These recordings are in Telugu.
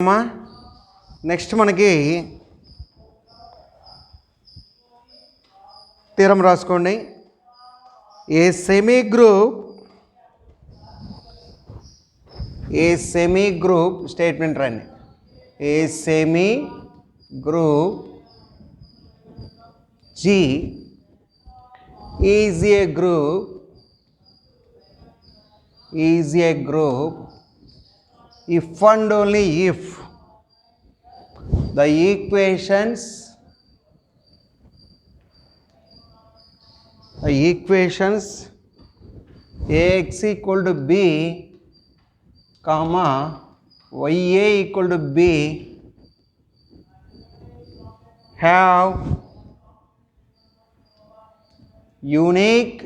నెక్స్ట్ మనకి థీరం రాసుకోండి. ఏ సెమీ గ్రూప్ స్టేట్మెంట్ రండి. ఏ semi group G is a group if and only if the equations ax equal to b comma ya equal to b have unique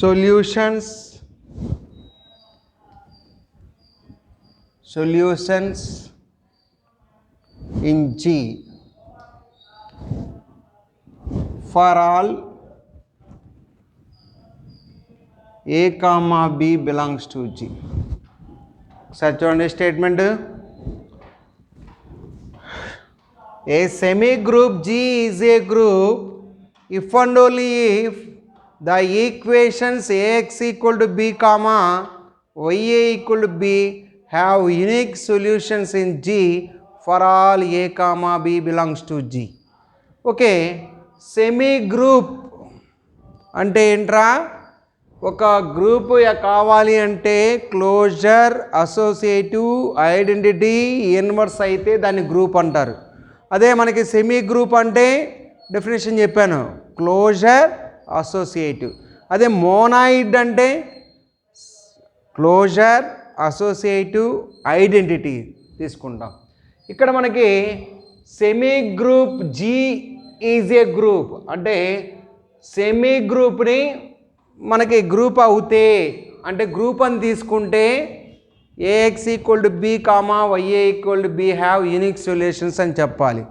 solutions in G for all a comma b belongs to G. Such a statement. A semi group G is a group if and only if the equations ax equal to b comma ya equal to b have unique solutions in G for all a comma b belongs to G. Okay, semi group అంటే ఏంట్రా? ఒక గ్రూప్ కావాలి అంటే క్లోజర్, అసోసియేటివ్, ఐడెంటిటీ, ఇన్వర్స్ అయితే దాన్ని గ్రూప్ అంటారు. అదే మనకి సెమీ గ్రూప్ అంటే డెఫినేషన్ చెప్పాను, క్లోజర్, అసోసియేటివ్. అదే మోనాయిడ్ అంటే క్లోజర్, అసోసియేటివ్, ఐడెంటిటీ తీసుకుంటాం. ఇక్కడ మనకి semi group G is a group అంటే సెమీ గ్రూప్ని మనకి గ్రూప్ అవుతే అంటే గ్రూప్ అని తీసుకుంటే ax equal to b comma ya equal to b have unique solutions అని చెప్పాలి.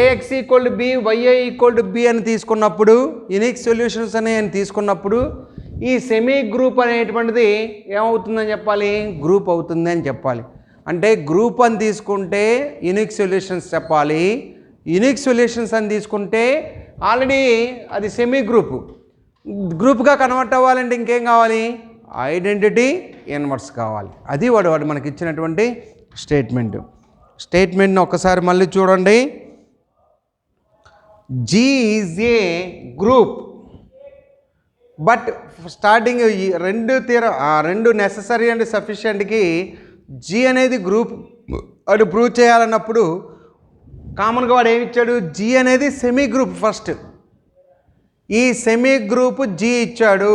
ax equal to b ya equal to b అని తీసుకున్నప్పుడు యూనిక్ సొల్యూషన్స్ అని తీసుకున్నప్పుడు ఈ సెమీ గ్రూప్ అనేటువంటిది ఏమవుతుందని చెప్పాలి? గ్రూప్ అవుతుంది అని చెప్పాలి. అంటే గ్రూప్ అని తీసుకుంటే యూనిక్ సొల్యూషన్స్ చెప్పాలి, యూనిక్ సొల్యూషన్స్ అని తీసుకుంటే ఆల్రెడీ అది సెమీ గ్రూప్గా కన్వర్ట్ అవ్వాలంటే ఇంకేం కావాలి? ఐడెంటిటీ, ఇన్వర్స్ కావాలి. అది వాడు మనకి ఇచ్చినటువంటి స్టేట్మెంట్ని ఒకసారి మళ్ళీ చూడండి. G is a group but starting రెండు నెససరీ అండ్ సఫిషియెంట్కి G అనేది గ్రూప్ అది ప్రూవ్ చేయాలన్నప్పుడు కామన్గా వాడు ఏమి ఇచ్చాడు? G అనేది సెమీ గ్రూప్. ఫస్ట్ ఈ సెమీ గ్రూప్ G ఇచ్చాడు.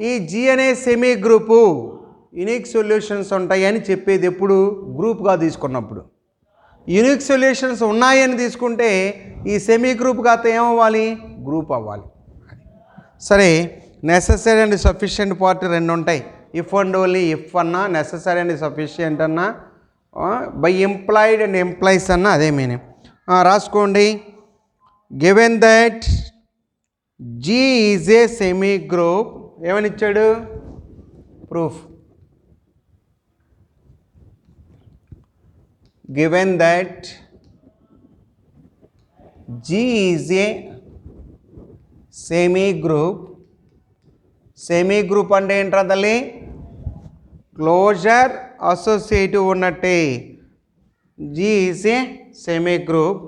ఈ G అనే సెమీ గ్రూపు యూనిక్ సొల్యూషన్స్ ఉంటాయని చెప్పేది ఎప్పుడు? గ్రూప్గా తీసుకున్నప్పుడు. యూనిక్ సొల్యూషన్స్ ఉన్నాయని తీసుకుంటే ఈ సెమీ గ్రూప్ కాస్త ఏమవ్వాలి? గ్రూప్ అవ్వాలి. సరే, నెససరీ అండ్ సఫిషియెంట్ పార్ట్ రెండు ఉంటాయి. ఇఫ్ అండ్ ఓన్లీ ఇఫ్ అన్నా, నెససరీ అండ్ సఫిషియెంట్ అన్నా, బై ఎంప్లాయిడ్ అండ్ ఎంప్లాయీస్ అన్నా అదే మీనింగ్. రాసుకోండి. Given that G is a semi group, ఏమని ఇచ్చాడు? Proof. Given that G is a semi group. Semi group అంటే ఏంట్రా తల్లి? క్లోజర్, అసోసియేటివ్ ఉన్నట్టే. G is a semi group.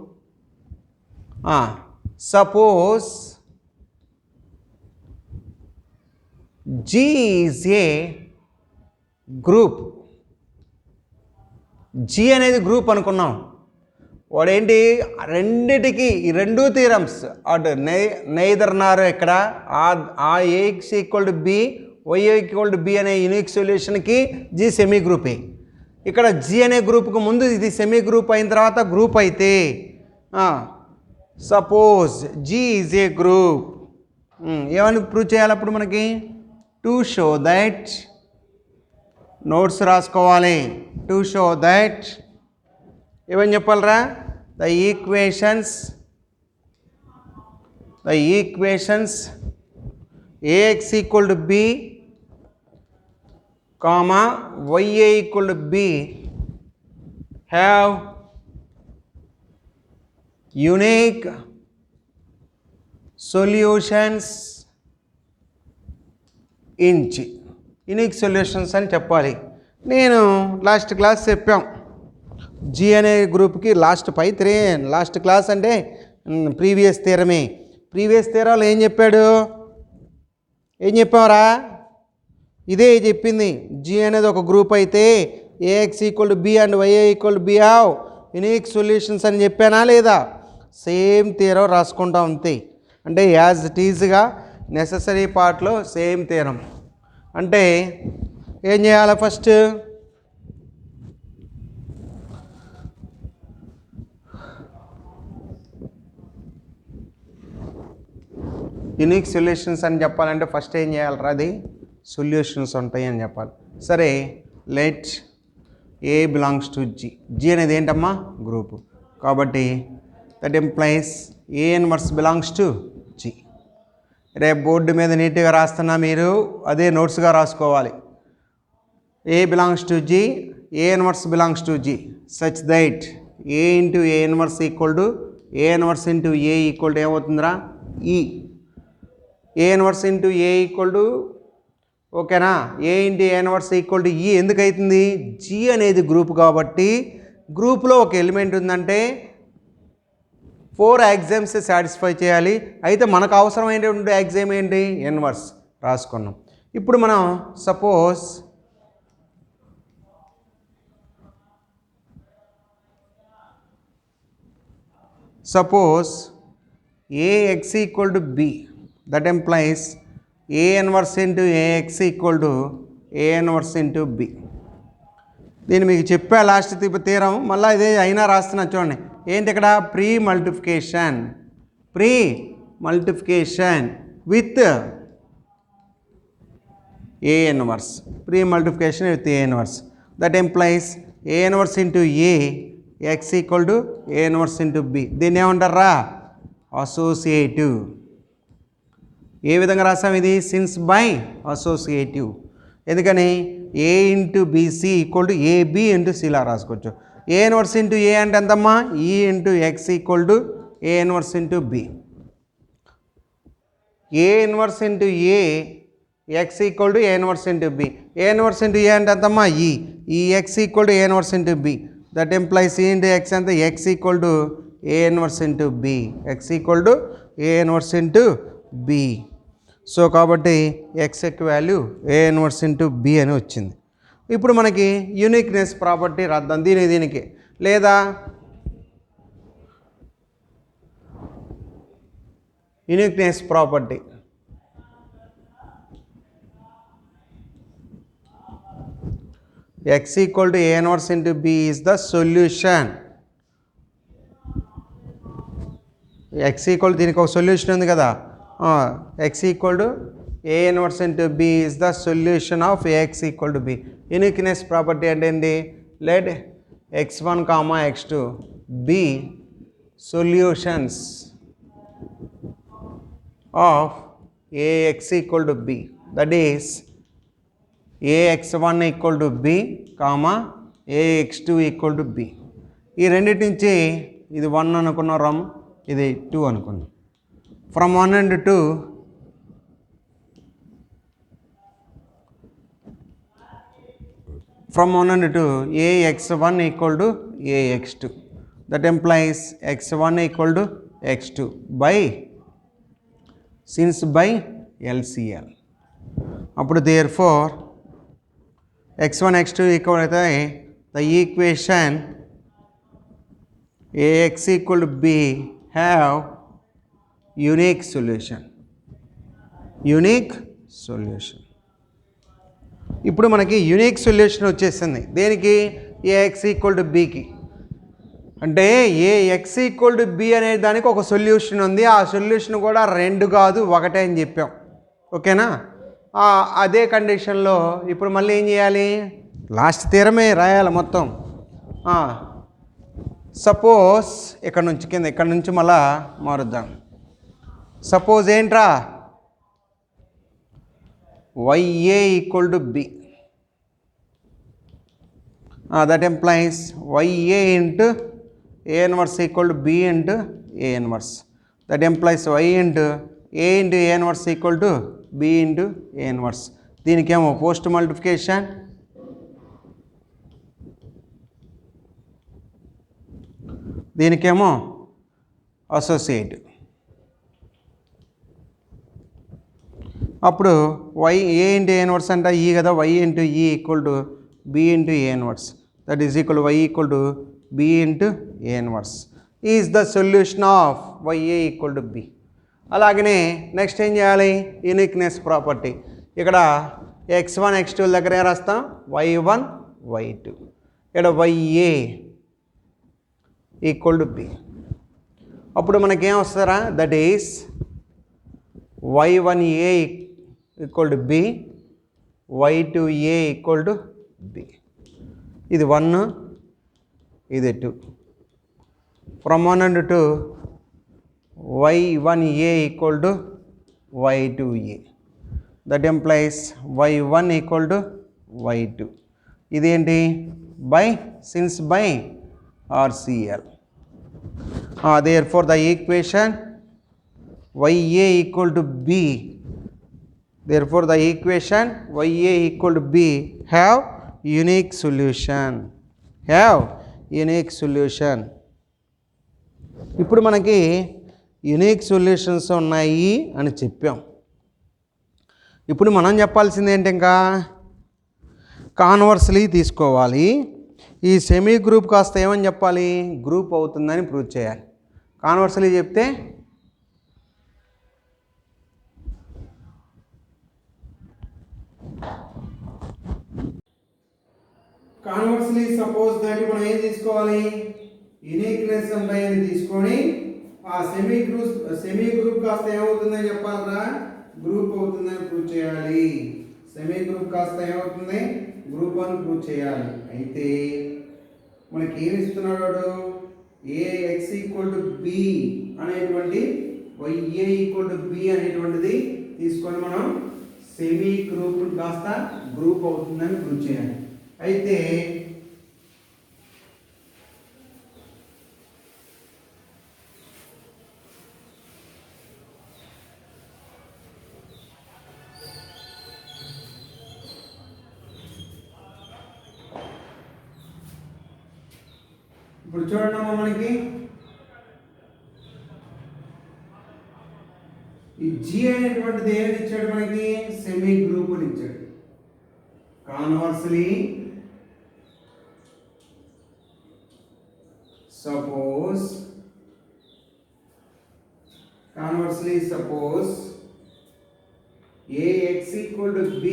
Suppose G is a group. G అనేది గ్రూప్ అనుకున్నాం. వాడేంటి? రెండిటికి ఈ రెండు థీరమ్స్ అటు నైదర్ నార్ ఇక్కడ ఆ ax equal to b y equal to b అనే యూనిక్ సొల్యూషన్కి G సెమీ గ్రూపే. ఇక్కడ G అనే గ్రూప్కి ముందు ఇది సెమీ గ్రూప్ అయిన తర్వాత గ్రూప్ అయితే suppose G is a group. ఏమని ప్రూవ్ చేయాలి అప్పుడు మనకి? టు షో దట్, నోట్స్ రాసుకోవాలి. టు షో దట్ ఏమని చెప్పాలరా? The equations ax equal to b comma YA equal to B have unique solutions in G. Unique solutions అని చెప్పాలి. నేను లాస్ట్ క్లాస్ చెప్పాం G అనే గ్రూప్కి లాస్ట్ క్లాస్ అంటే ప్రీవియస్ థియరమే. ప్రీవియస్ థియరాలు ఏం చెప్పావురా? ఇదే చెప్పింది. G అనేది ఒక గ్రూప్ అయితే AX equal to B and YA equal to B have unique solutions అని చెప్పానా లేదా? సేమ్ థియరం రాసుకుంటాం అంతే. అంటే యాజ్ ఇట్ ఈజ్గా నెససరీ పార్ట్లో సేమ్ థియరం. అంటే ఏం చేయాలి? ఫస్ట్ యూనిక్ సొల్యూషన్స్ అని చెప్పాలంటే ఫస్ట్ ఏం చేయాలరా? అది సొల్యూషన్స్ ఉంటాయి అని చెప్పాలి. సరే, let A belongs to G. G అనేది ఏంటమ్మా? గ్రూపు. కాబట్టి that implies A inverse belongs to G. రేపు బోర్డు మీద నీట్గా రాస్తున్నా, మీరు అదే నోట్స్గా రాసుకోవాలి. A belongs to G, A inverse belongs to G such that A into A inverse equal to A inverse into A equal to ఏమవుతుందిరా? E. A inverse into A equal to ఓకేనా? A into A inverse equal to E ఎందుకు అవుతుంది? G అనేది గ్రూప్ కాబట్టి, గ్రూప్లో ఒక ఎలిమెంట్ ఉందంటే 4 యాక్సిమ్స్ సాటిస్ఫై చేయాలి. అయితే మనకు అవసరమైనటువంటి యాక్సిమ్ ఏంటి? ఇన్వర్స్ రాసుకున్నాం. ఇప్పుడు మనం suppose AX equal to B. That implies A inverse into AX equal to A inverse into B. దీన్ని మీకు చెప్పా లాస్ట్ తీరం, మళ్ళీ ఇదే అయినా రాస్తున్నా చూడండి. ఏంటి ఇక్కడ? Pre multiplication with A inverse. Pre multiplication with A inverse. That implies A inverse into A X equal to A inverse into B. దీన్ని ఏమంటారా? అసోసియేటివ్. ఏ విధంగా రాసాం ఇది? Since by associative. ఎందుకని? A into BC equal to AB into Cలా రాసుకోవచ్చు. A ఇన్వర్స్ ఇంటూ A అంటే ఎంతమ్మా? E into X equal to A inverse into B. A inverse into A X equal to A inverse into B. A inverse into A అంటే ఎంతమ్మా? E. ఈ X equal to A inverse into B. That employees E into X అంటే X equal to A inverse into B. X equal to A inverse into B. So కాబట్టి X యొక్క value A inverse into B అని వచ్చింది. ఇప్పుడు మనకి యూనిక్నెస్ ప్రాపర్టీ రాద్దాం దీనికి. లేదా uniqueness property X equal to A inverse into B is the solution. X equal దీనికి ఒక సొల్యూషన్ ఉంది కదా. X equal to A inverse into B is the solution of AX equal to B. Uniqueness property అంటే ఏంటి? Let X1, X2 be solutions of AX equal to B. That is AX1 equal to B, AX2 equal to B. ఈ రెండింటి నుంచి ఇది 1 అనుకున్నాం, ఇది 2 అనుకున్నాం. From 1 and 2 AX1 equal to AX2. That implies X1 equal to X2 by since by LCL. అప్పుడు therefore X1 X2 equal to the equation AX equal to B have unique solution. ఇప్పుడు మనకి యూనిక్ సొల్యూషన్ వచ్చేసింది. దేనికి? AX ఈక్వల్ టు Bకి. అంటే AX ఈక్వల్ టు B అనే దానికి ఒక సొల్యూషన్ ఉంది. ఆ సొల్యూషన్ కూడా 2 కాదు 1 అని చెప్పాం. ఓకేనా? అదే కండిషన్లో ఇప్పుడు మళ్ళీ ఏం చేయాలి? లాస్ట్ థియరమే రాయాలి మొత్తం. సపోజ్ ఇక్కడ నుంచి మళ్ళా మారుద్దాం. సపోజ్ ఏంట్రా? YA equal to B. that implies YA into A inverse equal to B into A inverse. That implies Y into A into A inverse equal to B into A inverse. దీనికేమో పోస్ట్ మల్టిప్లికేషన్, దీనికేమో అసోసియేట్. అప్పుడు Y A into A inverse అంటే ఈ కదా, Y into E equal to B into A inverse. That is equal Y equal to B into A inverse is the solution of YA equal to B. అలాగనే నెక్స్ట్ ఏం చేయాలి, యూనిక్నెస్ ప్రాపర్టీ. ఇక్కడ x1 x2 దగ్గర ఏం రాస్తాం, y1 y2. ఇక్కడ YA ఈక్వల్ టు బి. అప్పుడు మనకేం వస్తారా, that is y1a equal to B, y2a equal to B. ఇది 1, ఇది 2. From 1 and 2 y1a equal to y2a. That employees y1 equal to y2. ఇదేంటి, by since by RCL. Therefore the equation YA equal to B, therefore the equation YA equal to B have unique solution, have unique solution. ఇప్పుడు మనకి యునిక్ సొల్యూషన్స్ ఉన్నాయి అని చెప్పాం. ఇప్పుడు మనం చెప్పాల్సింది ఏంటి, ఇంకా కాన్వర్స్లీ తీసుకోవాలి. ఈ సెమీ గ్రూప్ కాస్త ఏమని చెప్పాలి, గ్రూప్ అవుతుందని ప్రూవ్ చేయాలి. కాన్వర్స్లీ చెప్తే కాన్వర్స్లీ సపోజ్ దాన్ని మనం ఏం తీసుకోవాలి, యూనిక్నెస్ అనేది తీసుకొని ఆ సెమీ గ్రూప్ కాస్త ఏమవుతుందని చెప్పాలరా, గ్రూప్ అవుతుందని ప్రూవ్ చేయాలి. సెమీ గ్రూప్ కాస్త ఏమవుతుంది, గ్రూప్ అని ప్రూవ్ చేయాలి. అయితే మనకి ఏమి ఇస్తున్నాడు వాడు, AX ఈక్వల్ టు బి అనేటువంటి YA ఈక్వల్ టు బి అనేటువంటిది తీసుకొని మనం సెమీ గ్రూప్ కాస్త గ్రూప్ అవుతుందని ప్రూవ్ చేయాలి. అయితే ఇప్పుడు చూడండి మనకి ఈ G అనేటువంటిది ఏమి ఇచ్చాడు, మనకి సెమీ గ్రూప్ అని ఇచ్చాడు. Conversely suppose AX equal to B,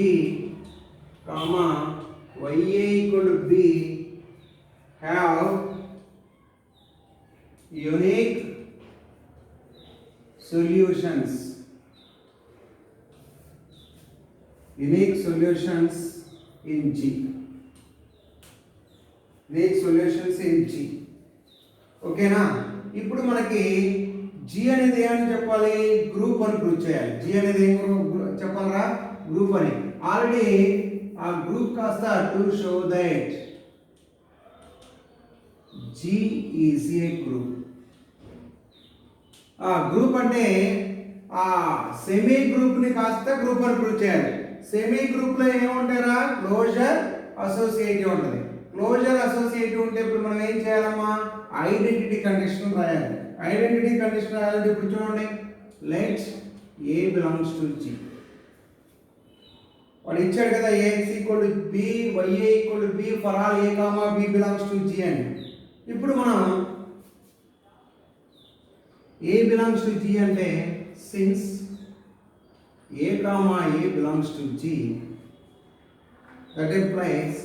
YA equal to B have unique solutions in G. unique solutions in G. ఓకేనా. ఇప్పుడు మనకి G అనేది ఏమని చెప్పాలి, గ్రూప్ అని ప్రూవ్ చేయాలి. G అనేది ఏం చెప్పాలరా, గ్రూప్ అని. ఆల్రెడీ ఆ గ్రూప్ కాస్త to show that G is a group. Group అంటే ఆ సెమీ గ్రూప్ ని కాస్త గ్రూప్ అని ప్రూవ్ చేయాలి. సెమీ గ్రూప్ లో ఏముంటారా, క్లోజర్ అసోసియేటివ్ ఉంటుంది. క్లోజర్ అసోసియేటివ్ ఉంటే ఇప్పుడు మనం ఏం చేయాలమ్మా, ఐడెంటిటీ కండిషన్ రాయాలి. ఐడెంటిటీ కండిషన్ రాయాలంటే ఇప్పుడు చూడండి, let A belongs to G. వాడు ఇచ్చాడు కదా, AX equal to B, YA equal to B for all A, B belongs to G అని. ఇప్పుడు మనం A belongs to G అంటే since A, A belongs to G, that implies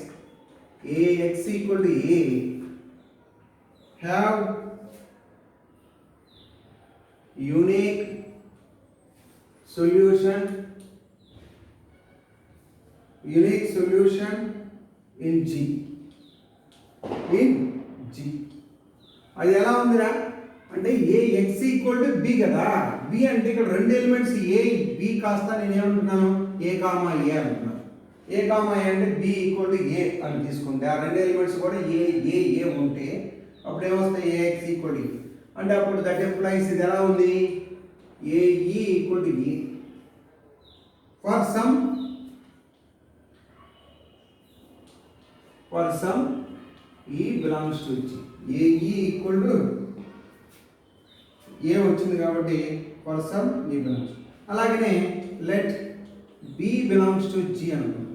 AX equal to A have unique solution in G. అది ఎలా ఉందిరా అంటే AX ఈక్వల్ టు B కదా. B అంటే ఇక్కడ రెండు ఎలిమెంట్స్ A, B కాస్త నేను ఏమంటున్నాను, A, A అంటున్నాను. ఏ కామా ఏ అంటే బి ఈక్వల్ టు ఏ అని తీసుకుంటే ఆ రెండు ఎలిమెంట్స్ కూడా ఏ ఉంటే అప్పుడు ఏమొస్తాయి ఏఎక్స్ ఈక్వల్ టు అంటే అప్పుడు దట్ ఎంప్లాయిస్ ఇది ఎలా ఉంది AE equal to A for some E belongs to G AE equal to A వచ్చింది కాబట్టి ఫర్ సమ్ ఈ బిలాంగ్స్ అలాగనే let B belongs to G అనుకుందాం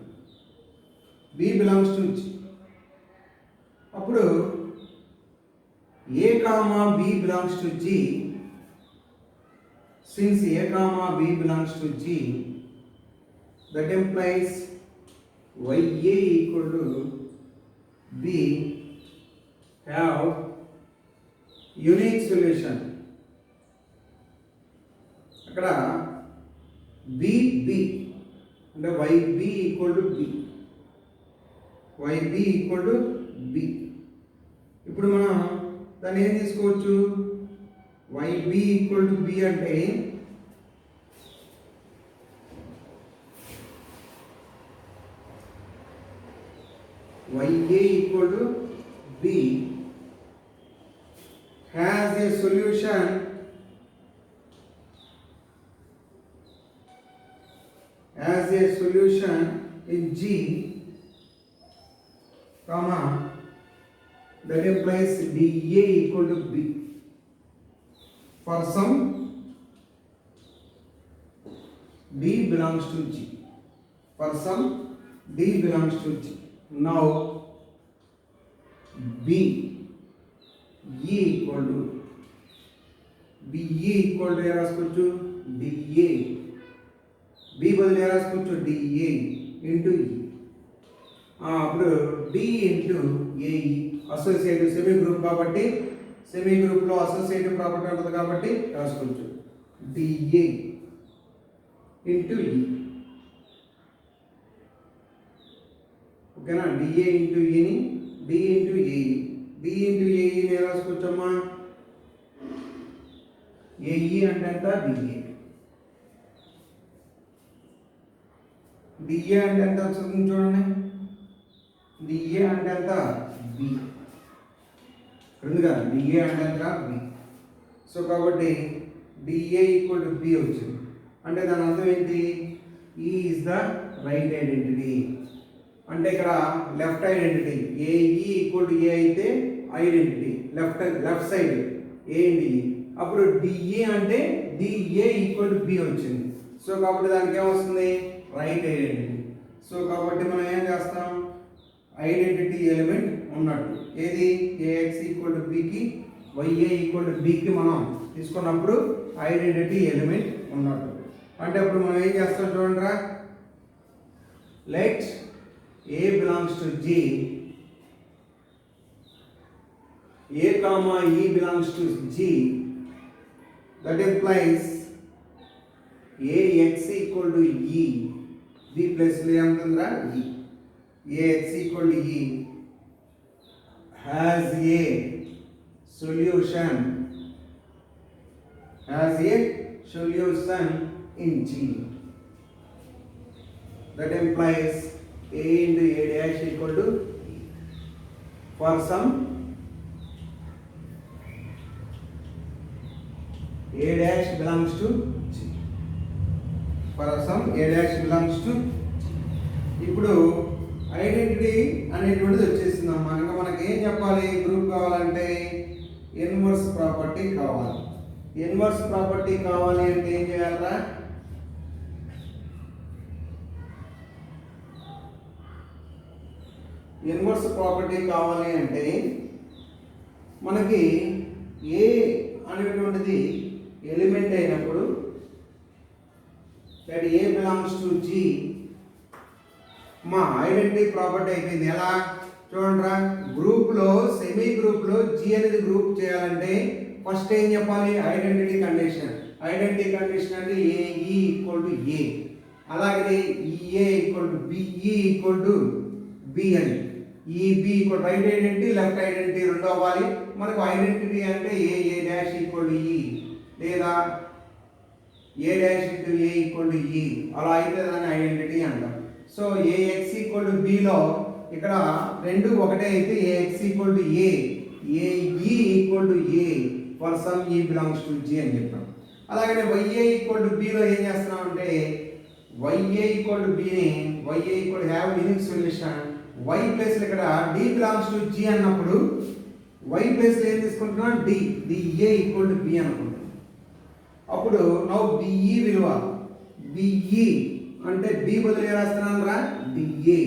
బి బిలాంగ్స్ టు జి అప్పుడు A comma B belongs to G since A comma B belongs to G that implies YA equal to B have unique solution అక్కడ బి అంటే YB equal to B YB equal to B ఇప్పుడు మనం దాన్ని ఏం తీసుకోవచ్చు YB equal to B అంటే YA equal to B has a solution in G, comma that implies DA equal to B for some D belongs to G. For some D belongs to G. Now B E equal to ఏ రాసుకోవచ్చు DA B బదులు ఏ రాసుకోవచ్చు DA ఇంటూ E అప్పుడు D into AE associative semi group కాబట్టి సెమీ గ్రూప్లో అసోసియేటివ్ ప్రాపర్టీ ఉంటుంది కాబట్టి రాసుకోవచ్చు DA ఇంటూ E ఓకేనా డిఏ ఇంటూ ఈని D into AE D into ఏఈని రాసుకోవచ్చమ్మా ఏఈ అంటే ఎంత డిఏ డిఏ అంటే ఎంత వస్తుంది చూడండి డిఏ అంటే ఎంత బి కదా డిఏ అంటే ఎంత బి సో కాబట్టి డిఏ ఈక్వల్ టు బి వచ్చింది అంటే దాని అర్థం ఏంటి ఈ ఈజ్ ద రైట్ ఐడెంటిటీ అంటే ఇక్కడ left identity AE equal to A అయితే identity left side A and E అప్పుడు డిఏ అంటే డిఏ ఈక్వల్ టు బి వచ్చింది సో కాబట్టి దానికి ఏమొస్తుంది రైట్ ఐడెంటిటీ సో కాబట్టి మనం ఏం చేస్తాం ఐడెంటిటీ ఎలిమెంట్ ఉన్నట్టు ఏది ఏఎక్స్ ఈక్వల్ టు బికి వైఏ ఈక్వల్ టు బికి మనం తీసుకున్నప్పుడు ఐడెంటిటీ ఎలిమెంట్ ఉన్నట్టు అంటే అప్పుడు మనం ఏం చేస్తాం చూడండిరా let A belongs to G, A comma E belongs to G, that implies AX equal to E, B plus E, AX equal to E has a solution in G, that implies A into A dash equal to E. For some A dash belongs to G. For some A dash belongs to G. ఇప్పుడు ఐడెంటిటీ అనేటువంటిది వచ్చేసిందమ్మా ఇంకా మనకి ఏం చెప్పాలి గ్రూప్ కావాలంటే ఇన్వర్స్ ప్రాపర్టీ కావాలి ఇన్వర్స్ ప్రాపర్టీ కావాలి అంటే ఏం చేయాలరా ఇన్వర్స్ ప్రాపర్టీ కావాలి అంటే మనకి ఏ అనేటువంటిది ఎలిమెంట్ అయినప్పుడు that A belongs to G మా ఐడెంటిటీ ప్రాపర్టీ అయిపోయింది ఎలా చూడండిరా గ్రూప్లో సెమీ గ్రూప్లో జి అనేది గ్రూప్ చేయాలంటే ఫస్ట్ ఏం చెప్పాలి ఐడెంటిటీ కండిషన్ అంటే ఏఈ ఈక్వల్ టు ఏ అలాగే e a equal to b e equal to b అని e b equal right identity left identity రెండు అవ్వాలి మనకు ఐడెంటిటీ అంటే ఏ డాష్ ఈక్వల్ టు ఈ లేదా A dash into A equal to E అలా అయితే దాన్ని ఐడెంటిటీ అంటాం సో ఏఎక్స్ ఈక్వల్ టు బిలో ఇక్కడ రెండు ఒకటే అయితే AX equal to A AE equal to A for some E belongs to G అని చెప్పాం. అలాగనే వైఏ ఈక్వల్ టు బిలో ఏం చేస్తున్నాం అంటే వైఏ ఈక్వల్ టు బిని YA equal have unique solution Y place ఇక్కడ డి బిలాంగ్స్ టు జీ అన్నప్పుడు వై ప్లేస్ ఏం తీసుకుంటున్నాం D A equal to B అనుకుంటున్నాం. అప్పుడు నౌ బిఈ విలువ బిఈ అంటే బి బదులు ఏ రాస్తున్నాను రా డిఏ.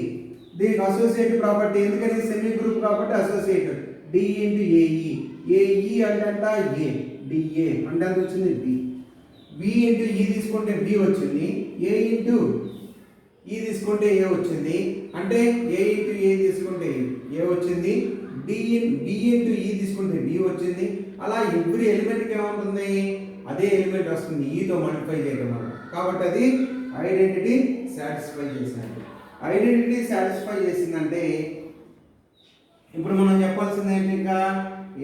దీనికి అసోసియేటివ్ ప్రాపర్టీ ఎందుకని సెమీ గ్రూప్ కాబట్టి associative D into AE AE అంటే ఏ డిఏ అంటే అది వచ్చింది బి. బి ఇంటూ ఈ తీసుకుంటే బి వచ్చింది, ఏ ఇంటూ ఈ తీసుకుంటే ఏ వచ్చింది, అంటే ఏ ఇంటూ ఏ తీసుకుంటే ఏ వచ్చింది, బి ఇంటూ ఈ తీసుకుంటే బి వచ్చింది. అలా ఎవ్రీ ఎలిమెంట్కి ఏమవుతుంది అదే ఎలిమెంట్ వస్తుంది ఈతో మల్టిప్లై చేయడం వల్ల. కాబట్టి అది ఐడెంటిటీ సాటిస్ఫై చేసినట్టు. ఐడెంటిటీ సాటిస్ఫై చేసిందంటే ఇప్పుడు మనం చెప్పాల్సింది ఏంటి, ఇంకా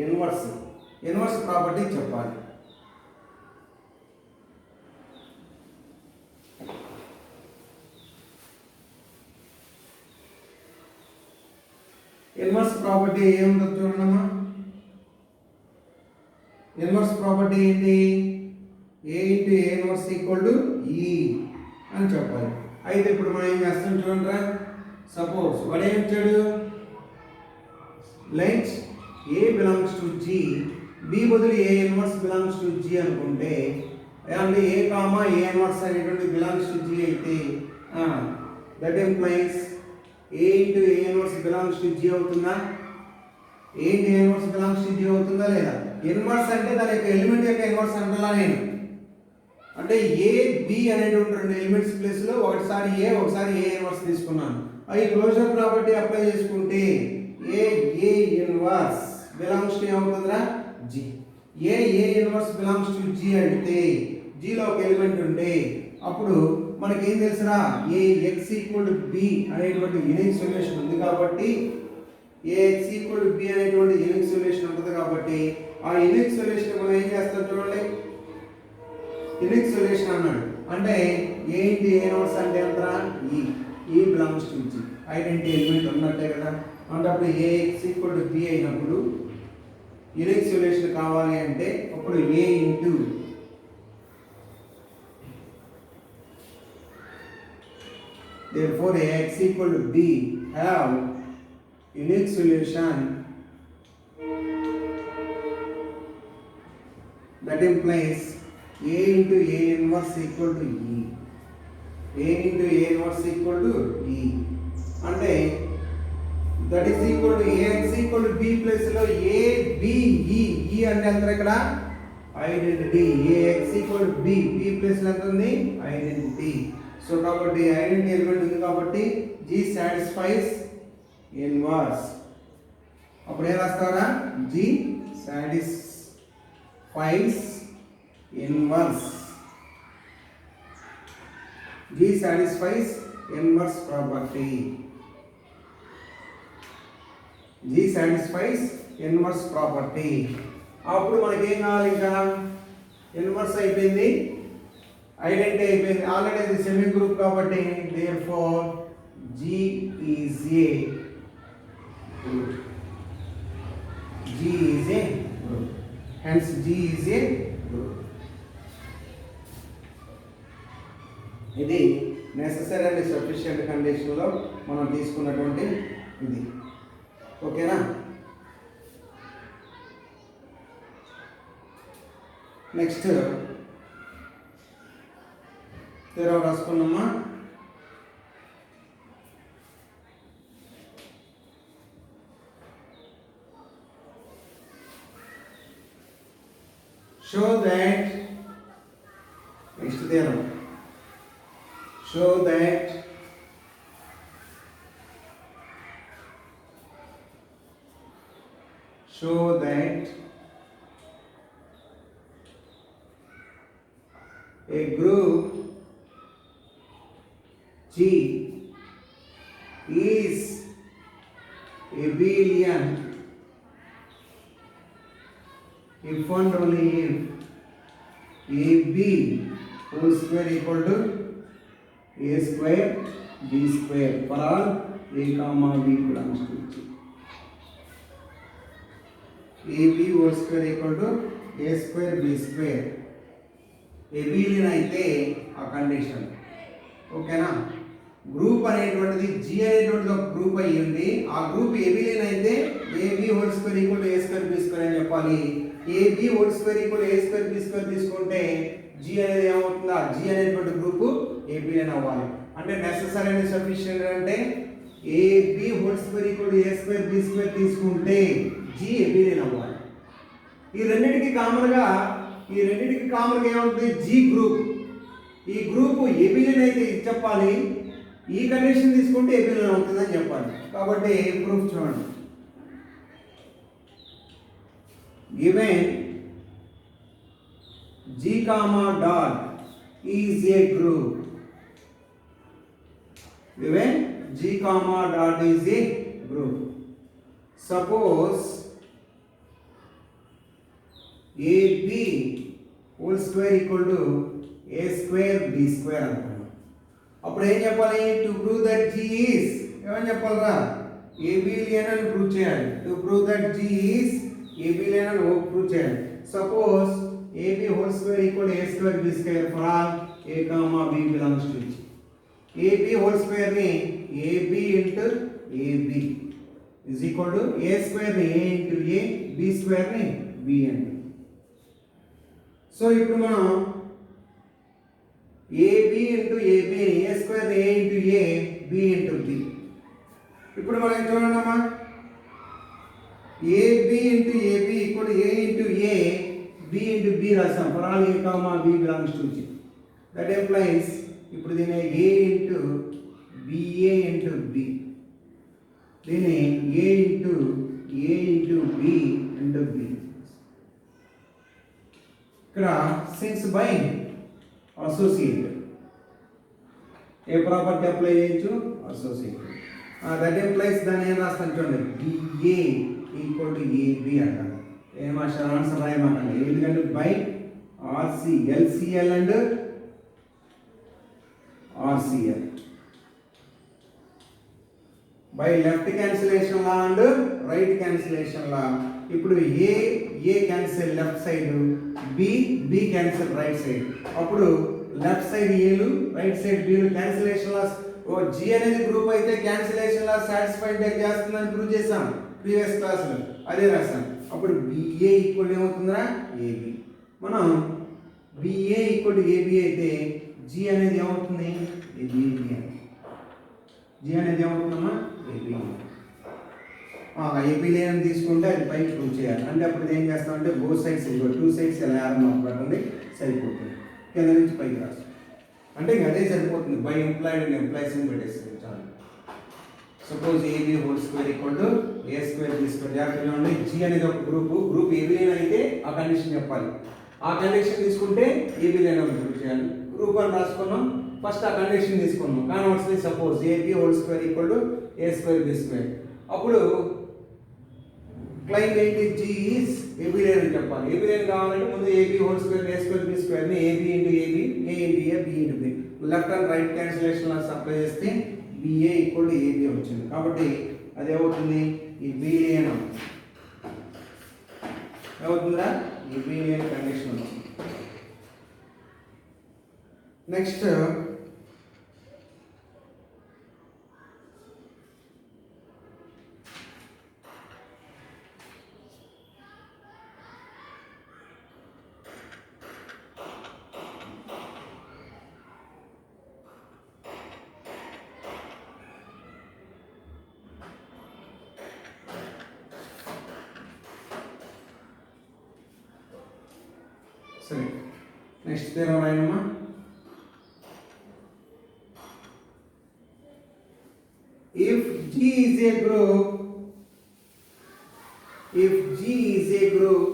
ఇన్వర్స్ ప్రాపర్టీ చెప్పాలి. ఇన్వర్స్ ప్రాపర్టీ ఏముంటుంది చూడండమ్మా. ఇన్వర్స్ ప్రాపర్టీ ఏంటి, A into A inverse equal to E అని చెప్పాలి. అయితే ఇప్పుడు మనం ఏం చేస్తాం చూడండిరా. సపోజ్ వాడు ఏమి ఇచ్చాడు, let A belongs to G B బదులు A inverse belongs to G అనుకుంటే అంటే ఏ కామా ఏ ఇన్వర్స్ అనేటువంటి బిలాంగ్స్ టు జీ అయితే that implies A into A inverse belongs to G అవుతుందా, A into A inverse belongs to G అవుతుందా లేదా. ఇన్వర్స్ అంటే దాని యొక్క ఎలిమెంట్ యొక్క ఇన్వర్స్ అంటలా నేను, అంటే ఏ బి అనేటువంటి రెండు ఎలిమెంట్స్ ప్లేస్లో ఒకసారి ఏ ఇన్వర్స్ తీసుకున్నాను. అవి క్లోజర్ ప్రాపర్టీ అప్లై చేసుకుంటే ఏ ఇన్వర్స్ బిలాంగ్స్ టు ఏమవుతుందిరా G. A inverse belongs to G అంటే జీలో ఒక ఎలిమెంట్ ఉంటే అప్పుడు మనకి ఏం తెలుసురా A X equal to B అనేటువంటి యూనిక్ సొల్యూషన్ ఉంది కాబట్టి A X equal to B అనేటువంటి యూనిక్ సొల్యూషన్ ఉంటుంది కాబట్టి ఆ యూనిక్ సొల్యూషన్ మనం ఏం చేస్తాం చూడండి. యూనిక్ సొల్యూషన్ అన్నాడు అంటే ఏ ఇంటూ ఏ ఇన్వర్స్ అంటే ఎంతరా ఈ belongs to G. Identity element ఉన్నట్టే కదా. అంటే అప్పుడు a X equal to b అయినప్పుడు యూనిక్ సొల్యూషన్ కావాలి అంటే అప్పుడు a into therefore ax equal to b have unique solution that implies a into a inverse equal to e. A into a inverse equal to e అంటే that is equal to ax equal to b place లో a b e అంటే ఎంత ఇక్కడ identity. ax equal to b place లో ఎంత ఉంది ఐడెంటిటీ. సో కాబట్టి ఐడెంటిటీ ఎలిమెంట్ ఉంది కాబట్టి జీ సాటిస్ఫైస్ ఇన్వర్స్. అప్పుడు ఏం రాస్తారా G satisfies inverse. G satisfies inverse property. G satisfies inverse property. అప్పుడు మనకి ఏం కావాలి, ఇంకా ఇన్వర్స్ అయిపోయింది, ఐడెంటిటీ అయిపోయింది. ఆల్రెడీ అది సెమీ గ్రూప్ కాబట్టి therefore G is a group. G is a group. Hence G is a group. ఇది నెసెసరీ అండ్ సఫిషియెంట్ కండిషన్లో మనం తీసుకున్నటువంటి ఇది. ఓకేనా. నెక్స్ట్ తెరవ రాసుకున్నామా. show that next theorem show that a group G is abelian if and only if AB whole square equal to a square b square for all a comma b belongs to G. ab whole square equal to a square b square. ఎబిలియన్ అయితే ఆ కండిషన్ ఓకేనా. గ్రూప్ అనేటువంటిది జీ అనేటువంటిది ఒక గ్రూప్ అయ్యింది. ఆ గ్రూప్ ఎబిలియన్ అయితే a b whole square equal to A square B square అని చెప్పాలి. A b whole square equal a square B square తీసుకుంటే జీ అనేది ఏమవుతుందా, జీ అనేటువంటి గ్రూప్ ఏబిలియన్ అవ్వాలి. అంటే నెసెసరీ అండ్ సఫిషియెంట్ అంటే a b whole square equal to A square B square తీసుకుంటే జీ ఏబిలియన్ అవ్వాలి. ఈ రెండింటికి కామన్గా ఏమవుతుంది, జీ గ్రూప్. ఈ గ్రూప్ ఏబిలియన్ అయితే ఇది చెప్పాలి, ఈ కండిషన్ తీసుకుంటే ఏబిలియన్ అవుతుందని చెప్పాలి. కాబట్టి ప్రూఫ్ చూడండి. Given G comma dot is a group. Given G comma dot is a group. Suppose AB whole square equal to A square B square అనుకున్నాం. అప్పుడు ఏం చెప్పాలి, to prove that G is ఏమని చెప్పాలరా, ఏబిలియన్ అని ప్రూవ్ చేయాలి. To prove that G is abelian అని ప్రూవ్ చేయాలి. Suppose AB whole square equal to A square B square for all A comma B belongs to G. AB whole square ni AB into AB is equal to A square ni A into A, B square ni B into. So ఇప్పుడు మనం AB into AB ni A square ni A into A, B into B. ఇప్పుడు మనం చూడండి అమ్మా, AB into AB equal to A into A, B into B రాసాం. for all A comma B belongs to G. that implies ఇప్పుడు దీని A into BA into B, దీని A into B into B. ఇక్కడ since by associate A property apply చేయొచ్చు, అసోసియేట్. that implies దాన్ని ఏం రాస్తాను చూడండి, BA equal to AB అంటారు. ఆన్సర్ రాయమాకండి, ఎందుకంటే by RC LCL and RCL, by left cancellation law and right cancellation law. ఇప్పుడు A cancel left side, B cancel right side. అప్పుడు లెఫ్ట్ సైడ్ ఏలు, రైట్ సైడ్ బిలు క్యాన్సిలేషన్ లా. జి అనేది గ్రూప్ అయితే క్యాన్సిలేషన్ లా సాటిస్ఫైడ్ చేస్తుందని ప్రూవ్ చేసాం ప్రీవియస్ క్లాస్లో, అదే రాసాం. అప్పుడు బిఏ ఈక్వల్ ఏమవుతుందా, ఏబి. మనం బిఏ ఈక్వల్ టు ఏబి అయితే జి అనేది ఏమవుతుంది, ఏబి. జి అనేది ఏమవుతుందమ్మా, ఏబి. ఏబి లేని తీసుకుంటే అది పైకి ప్రూవ్ చేయాలి. అంటే అప్పుడు ఏం చేస్తామంటే బోత్ సైడ్స్ టూ సైడ్స్ ఎలా పెట్టండి సరిపోతుంది, కింద నుంచి పైకి రాస్తాం. అంటే ఇంకా అదే సరిపోతుంది, బై ఎంప్లాయిడ్ అండ్ ఎంప్లాయీస్ అని పెట్టేస్తుంది చాలు. Suppose AB whole square equal to A square B square. జాగ్రత్తగా ఉండి, జీ అనేది ఒక గ్రూప్ ఏబిలియన్ అయితే ఆ కండిషన్ చెప్పాలి. ఆ కండిషన్ తీసుకుంటే ఏబిలియన్ అని ప్రూవ్ చేయాలి. గ్రూప్ అని రాసుకున్నాం, ఫస్ట్ ఆ కండిషన్ తీసుకున్నాం. Conversely suppose AB whole square equal to A square B square. అప్పుడు క్లైమ్ ఏంటి, జీ ఈజ్ ఏబిలియన్ అని చెప్పాలి. ఏబిలియన్ కావాలంటే ముందు AB whole square A square B స్క్వేర్ని AB into AB, A into A, B into B, left and right cancellation apply చేస్తే బిఏ ఈక్వల్ టు ఏబి వచ్చింది. కాబట్టి అది ఏమవుతుంది, ఈ బిలియన్ ఏమవుతుందా, ఈ బిలియన్ కండిషన్ వచ్చింది. నెక్స్ట్ సరే, నెక్స్ట్ థీరం రాయనమ్మా. If G is a group, if G is a group,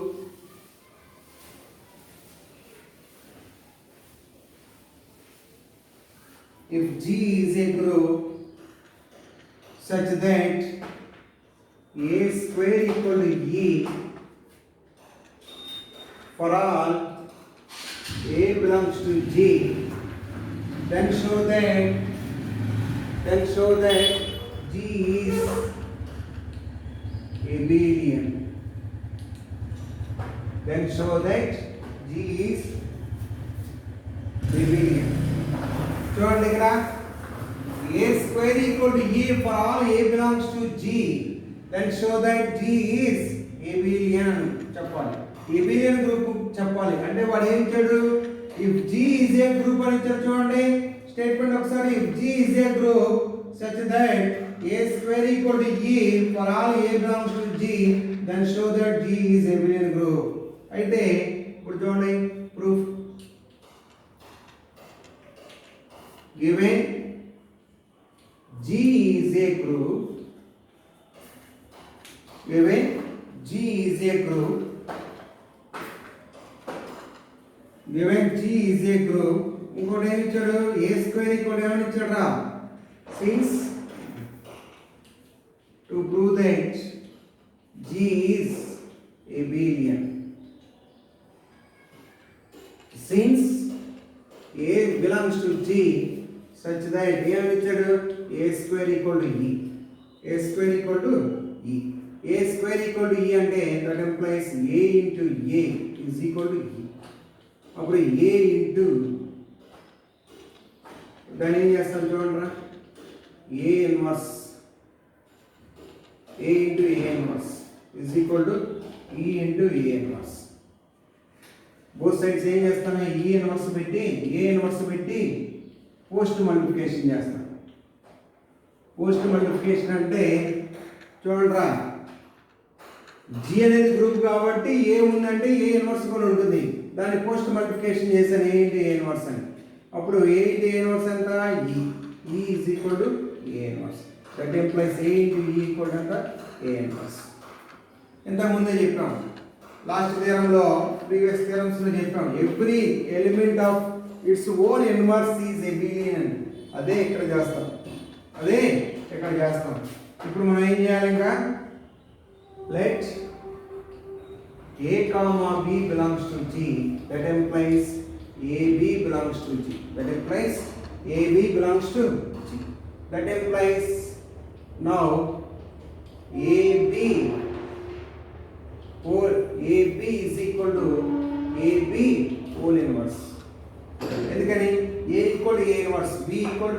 if G is a group such that A square equal to E for all A belongs to G, then show that G is abelian. Then show that G is abelian. చూడండి ఇక్కడ a square equal to a for all a belongs to G, then show that G is abelian చెప్పాలి. abelian group చెప్పాలి అంటే వాడు ఏం ఇచ్చాడు, if G is a group అని ఇచ్చాడు. చూడండి స్టేట్మెంట్ ఒకసారి, if G is a group such that a square equal to e for all a belongs to G, then show that G is abelian group. అయితే ఇప్పుడు చూడండి proof, given G is a group, given G is a group, given G is a group, ఇంకోటి ఏమి ఇచ్చాడు, a square ఇంకోటి ఏమని ఇచ్చాడు రా, since to prove that G is abelian, since a belongs to G such that ఏమని ఇచ్చాడు, a square equal to e, a square equal to e, a square equal to e అంటే that implies a into a is equal to e. అప్పుడు a into దాన్ని ఏం చేస్తాం చూడండి రా, a inverse, a into a inverse is equal to e into a inverse. both sides ఏం చేస్తాను, e inverse పెట్టి a inverse పెట్టి పోస్ట్ మల్టిప్లికేషన్ చేస్తాను. పోస్ట్ మల్టిప్లికేషన్ అంటే చూడరా, G అనేది గ్రూప్ కాబట్టి ఏ ఉందంటే ఏ ఇన్వర్స్ కూడా ఉంటుంది, దాన్ని పోస్ట్ మల్టిప్లికేషన్ చేశాను ఏ ఇంటూ ఏ ఇన్వర్స్ అని. అప్పుడు ఏ ఇంటూ ఏ ఇన్వర్స్ ఎంత, ఈ is equal to A inverse, that implies A into E equal ఎంత, ఏ ఇన్వర్స్. ఇంతకుముందే చెప్పాం లాస్ట్ థియరంలో, ప్రీవియస్ థియరమ్స్లో చెప్పాం, every element of its own inverse is abelian. అదే ఇక్కడ చేస్తాం, అదే ఇక్కడ చేస్తాం. ఇప్పుడు మనం ఏం చేయాలి, ఇంకా let a comma b belongs to G, that implies AB belongs to G, that implies AB belongs to G, that implies now AB is equal to AB whole inverse. ఎందుకని a equal to a inverse, b equal to